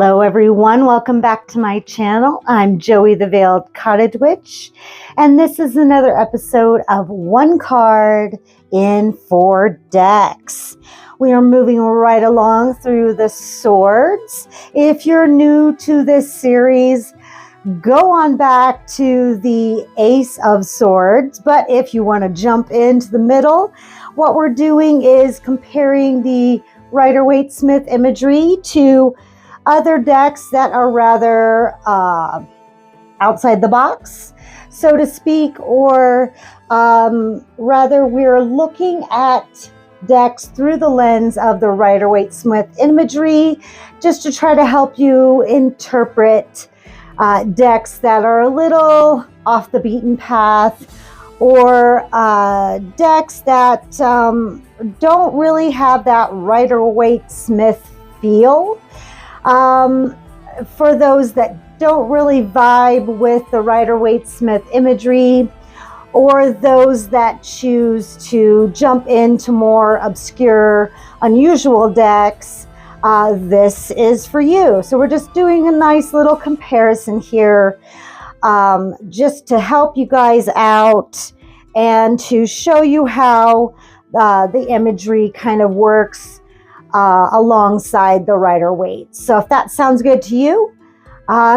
Hello everyone, welcome back to my channel. I'm Joey the Veiled Cottage Witch, and this is another episode of One Card in 4 Decks. We are moving right along through the swords. If you're new to this series, go on back to the Ace of Swords, but if you want to jump into the middle, what we're doing is comparing the Rider-Waite Smith imagery to other decks that are rather outside the box, so to speak, or rather we're looking at decks through the lens of the Rider-Waite Smith imagery, just to try to help you interpret decks that are a little off the beaten path, or decks that don't really have that Rider-Waite Smith feel. For those that don't really vibe with the Rider-Waite Smith imagery, or those that choose to jump into more obscure, unusual decks, this is for you. So we're just doing a nice little comparison here, just to help you guys out and to show you how the imagery kind of works alongside the Rider-Waite. So if that sounds good to you,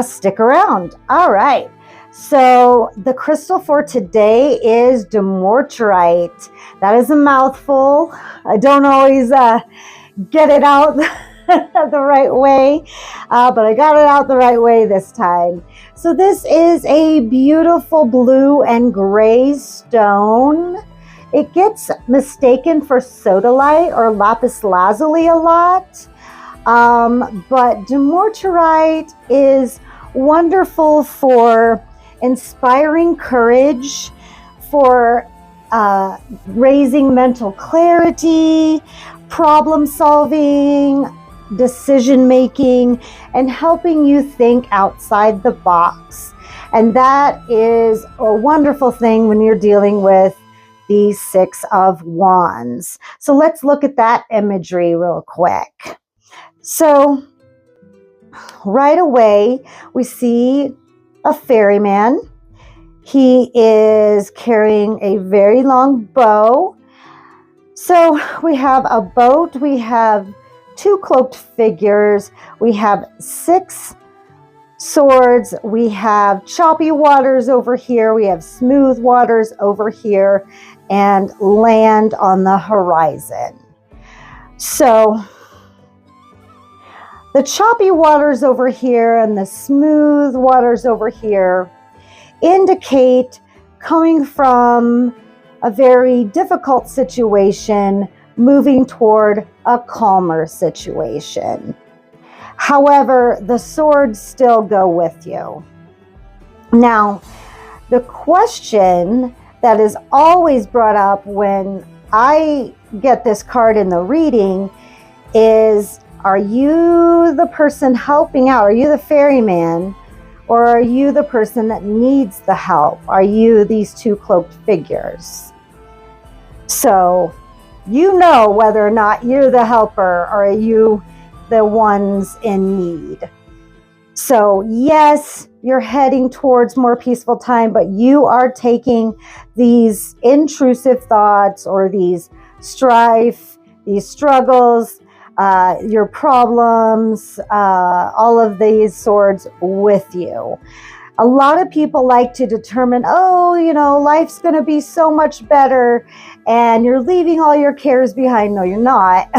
stick around. All right. So the crystal for today is Dumortierite. That is a mouthful. I don't always get it out the right way, but I got it out the right way this time. So this is a beautiful blue and gray stone. It gets mistaken for sodalite or lapis lazuli a lot, but Dumortierite is wonderful for inspiring courage, for raising mental clarity, problem solving, decision making, and helping you think outside the box. And that is a wonderful thing when you're dealing with the Six of Wands. So let's look at that imagery real quick. So right away, we see a ferryman. He is carrying a very long bow. So we have a boat, we have 2 cloaked figures, we have 6 swords, we have choppy waters over here, we have smooth waters over here, and land on the horizon. So the choppy waters over here and the smooth waters over here indicate coming from a very difficult situation, moving toward a calmer situation. However, the swords still go with you. Now, the question that is always brought up when I get this card in the reading is, are you the person helping out? Are you the ferryman? Or are you the person that needs the help? Are you these 2 cloaked figures? So you know whether or not you're the helper, or are you the ones in need. So yes, you're heading towards more peaceful time, but you are taking these intrusive thoughts, or these strife, these struggles, your problems, all of these swords with you. A lot of people like to determine, oh, you know, life's going to be so much better, and you're leaving all your cares behind. No, you're not.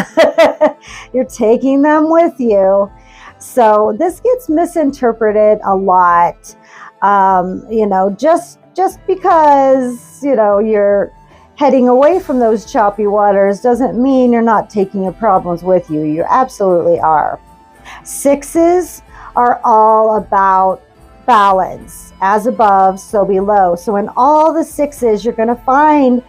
You're taking them with you. So this gets misinterpreted a lot. You know, just because, you know, you're heading away from those choppy waters doesn't mean you're not taking your problems with you. You absolutely are. 6s are all about balance. As above, so below. So in all the 6s, you're going to find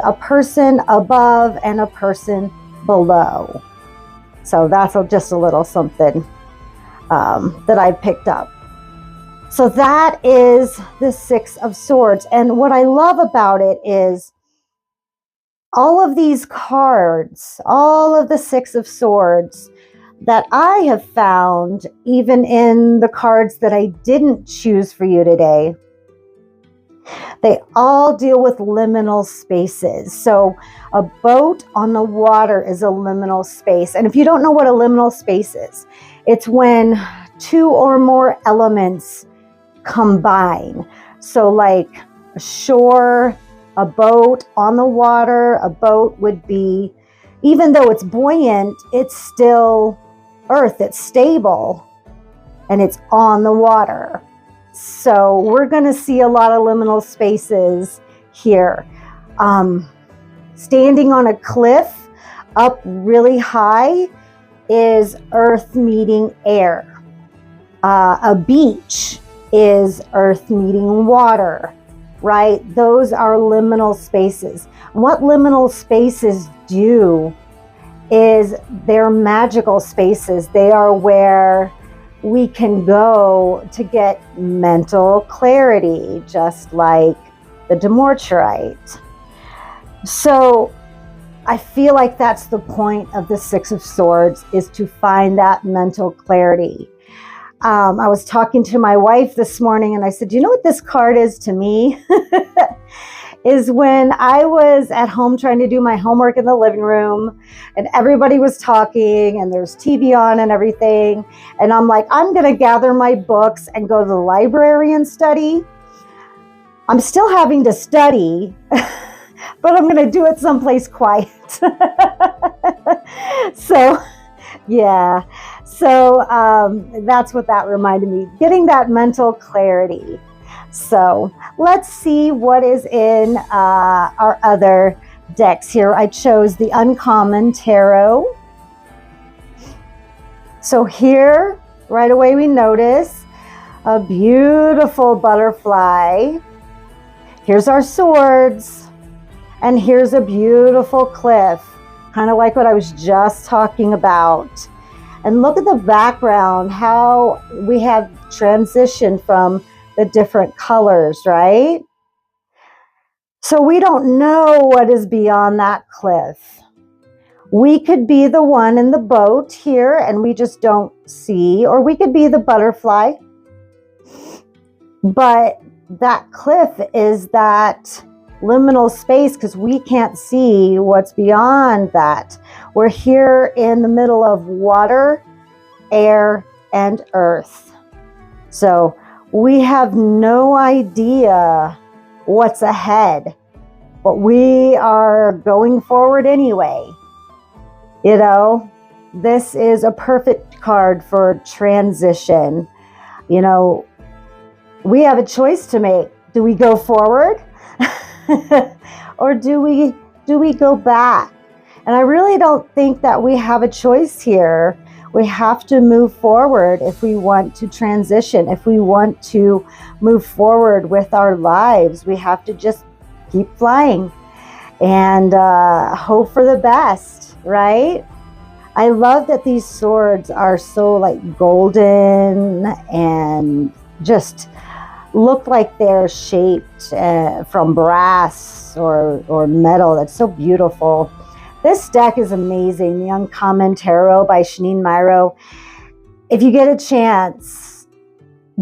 a person above and a person below. So that's just a little something that I picked up. So that is the 6 of Swords. And what I love about it is all of these cards, all of the 6 of Swords, that I have found, even in the cards that I didn't choose for you today, they all deal with liminal spaces. So a boat on the water is a liminal space. And if you don't know what a liminal space is, it's when two or more elements combine. So like a shore, a boat on the water. A boat would be, even though it's buoyant, it's still earth, it's stable, and it's on the water. So we're going to see a lot of liminal spaces here. Standing on a cliff up really high is earth meeting air. A beach is earth meeting water, right? Those are liminal spaces. What liminal spaces do is they're magical spaces. They are where we can go to get mental clarity, just like the Rider-Waite. So I feel like that's the point of the Six of Swords, is to find that mental clarity. I was talking to my wife this morning and I said, you know what this card is to me? Is when I was at home trying to do my homework in the living room and everybody was talking and there's TV on and everything. And I'm like, I'm going to gather my books and go to the library and study. I'm still having to study, but I'm going to do it someplace quiet. So, yeah. So that's what that reminded me, getting that mental clarity. So let's see what is in our other decks here. I chose the Uncommon Tarot. So here, right away we notice a beautiful butterfly. Here's our swords. And here's a beautiful cliff, kind of like what I was just talking about. And look at the background, how we have transitioned from the different colors, right? So we don't know what is beyond that cliff. We could be the one in the boat here and we just don't see, or we could be the butterfly. But that cliff is that liminal space because we can't see what's beyond that. We're here in the middle of water, air, and earth. So we have no idea what's ahead, but we are going forward anyway. You know, this is a perfect card for transition. You know, we have a choice to make. Do we go forward or do we go back? And I really don't think that we have a choice here. We have to move forward if we want to transition, if we want to move forward with our lives. We have to just keep flying and hope for the best, right? I love that these swords are so like golden and just look like they're shaped from brass or metal. That's so beautiful. This deck is amazing, the Uncommon Tarot by Shaheen Miro. If you get a chance,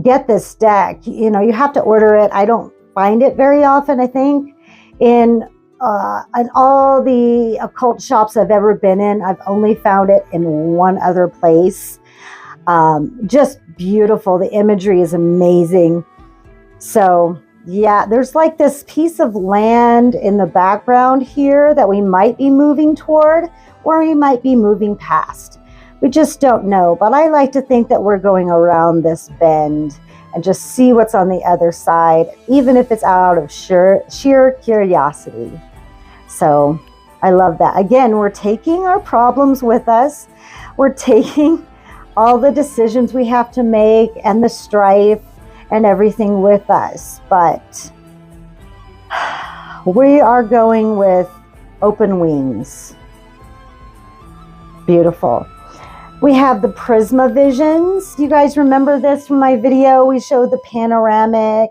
get this deck. You know, you have to order it. I don't find it very often, I think. In all the occult shops I've ever been in, I've only found it in one other place. Just beautiful. The imagery is amazing. So yeah, there's like this piece of land in the background here that we might be moving toward, or we might be moving past. We just don't know. But I like to think that we're going around this bend and just see what's on the other side, even if it's out of sheer curiosity. So I love that. Again, we're taking our problems with us. We're taking all the decisions we have to make and the strife and everything with us, but we are going with open wings. Beautiful. We have the Prisma Visions. You guys remember this from my video? We showed the panoramic.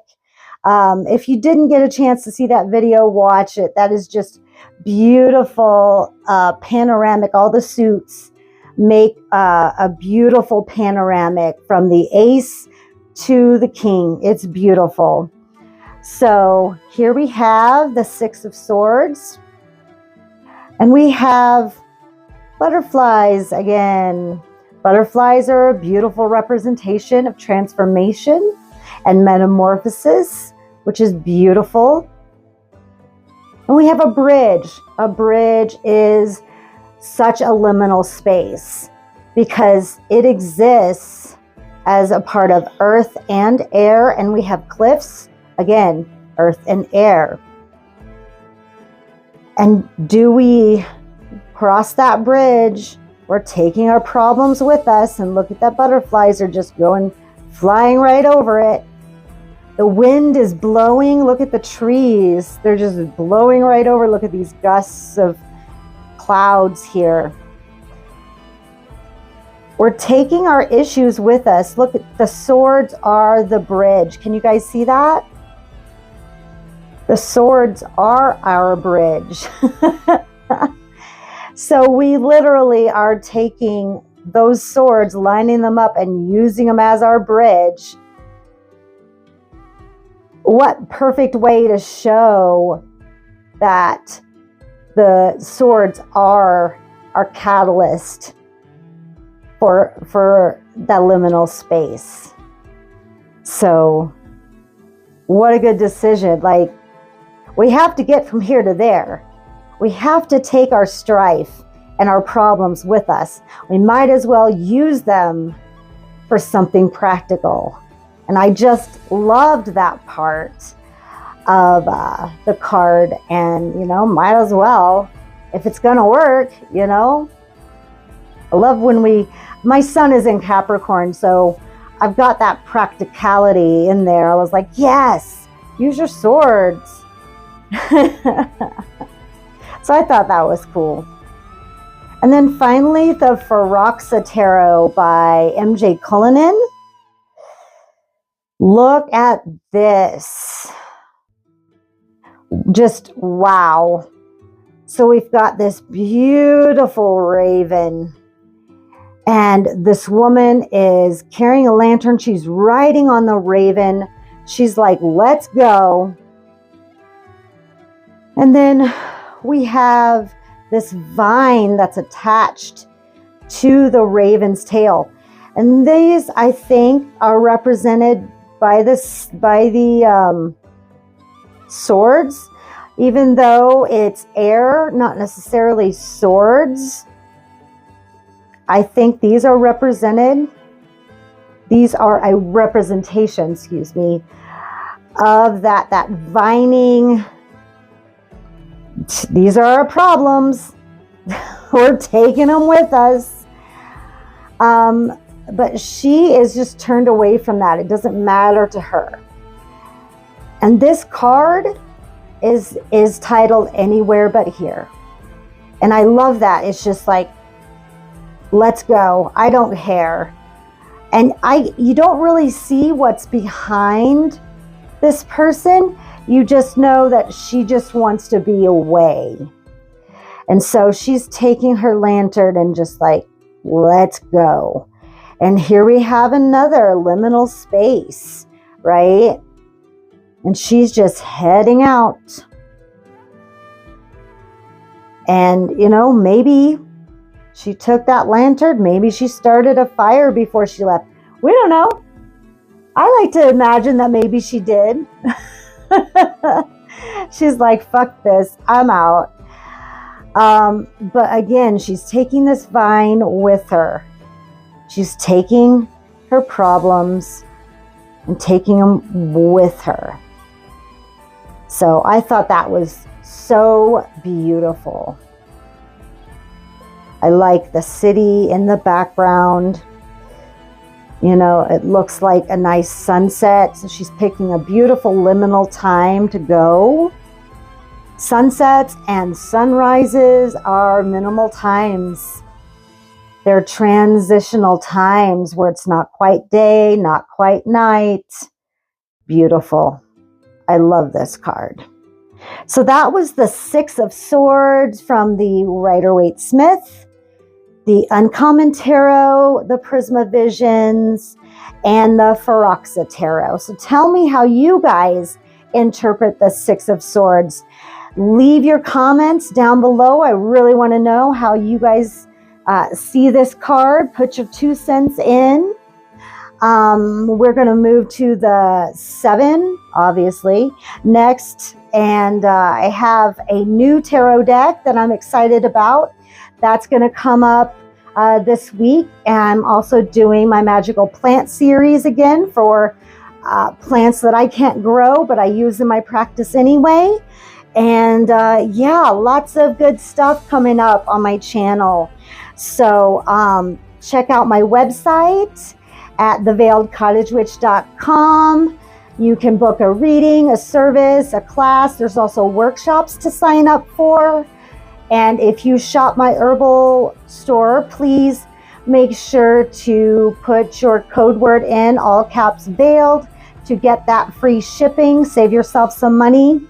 If you didn't get a chance to see that video, watch it. That is just beautiful panoramic, all the suits make a beautiful panoramic from the ace to the king. It's beautiful. So here we have the Six of Swords, and we have butterflies again. Butterflies are a beautiful representation of transformation and metamorphosis, which is beautiful. And we have a bridge. A bridge is such a liminal space because it exists as a part of earth and air, and we have cliffs, again, earth and air. And do we cross that bridge? We're taking our problems with us, and look at that, butterflies are just going, flying right over it. The wind is blowing. Look at the trees. They're just blowing right over. Look at these gusts of clouds here. We're taking our issues with us. Look, at the swords are the bridge. Can you guys see that? The swords are our bridge. So we literally are taking those swords, lining them up and using them as our bridge. What perfect way to show that the swords are our catalyst for that liminal space. So what a good decision. Like, we have to get from here to there. We have to take our strife and our problems with us. We might as well use them for something practical. And I just loved that part of the card. And, you know, might as well, if it's going to work, you know. I love when my sun is in Capricorn, so I've got that practicality in there. I was like, yes, use your swords. So I thought that was cool. And then finally, the Forhaxa Tarot by MJ Cuillinane. Look at this. Just wow. So we've got this beautiful raven. And this woman is carrying a lantern. She's riding on the raven. She's like, let's go. And then we have this vine that's attached to the raven's tail. And these, I think, are represented by the swords, even though it's air, not necessarily swords. I think these are represented. These are a representation, excuse me, of that vining. These are our problems. We're taking them with us. But she is just turned away from that. It doesn't matter to her. And this card is titled Anywhere But Here. And I love that. It's just like, let's go. I don't care. And you don't really see what's behind this person. You just know that she just wants to be away. And so she's taking her lantern and just like, let's go. And here we have another liminal space, right? And she's just heading out. And, you know, maybe she took that lantern. Maybe she started a fire before she left. We don't know. I like to imagine that maybe she did. She's like, fuck this, I'm out. But again, she's taking this vine with her. She's taking her problems and taking them with her. So I thought that was so beautiful. I like the city in the background. You know, it looks like a nice sunset. So she's picking a beautiful liminal time to go. Sunsets and sunrises are minimal times. They're transitional times where it's not quite day, not quite night. Beautiful. I love this card. So that was the Six of Swords from the Rider-Waite Smith. the Uncommon Tarot, the Prisma Visions, and the Forhaxa Tarot. So tell me how you guys interpret the Six of Swords. Leave your comments down below. I really want to know how you guys see this card. Put your 2 cents in. We're going to move to the 7, obviously, next. And I have a new tarot deck that I'm excited about. That's going to come up this week. And I'm also doing my magical plant series again for plants that I can't grow, but I use in my practice anyway. And yeah, lots of good stuff coming up on my channel. So check out my website at theveiledcottagewitch.com. You can book a reading, a service, a class. There's also workshops to sign up for. And if you shop my herbal store, please make sure to put your code word in, all caps veiled, to get that free shipping. Save yourself some money.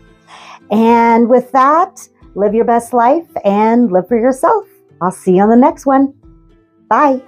And with that, live your best life and live for yourself. I'll see you on the next one. Bye.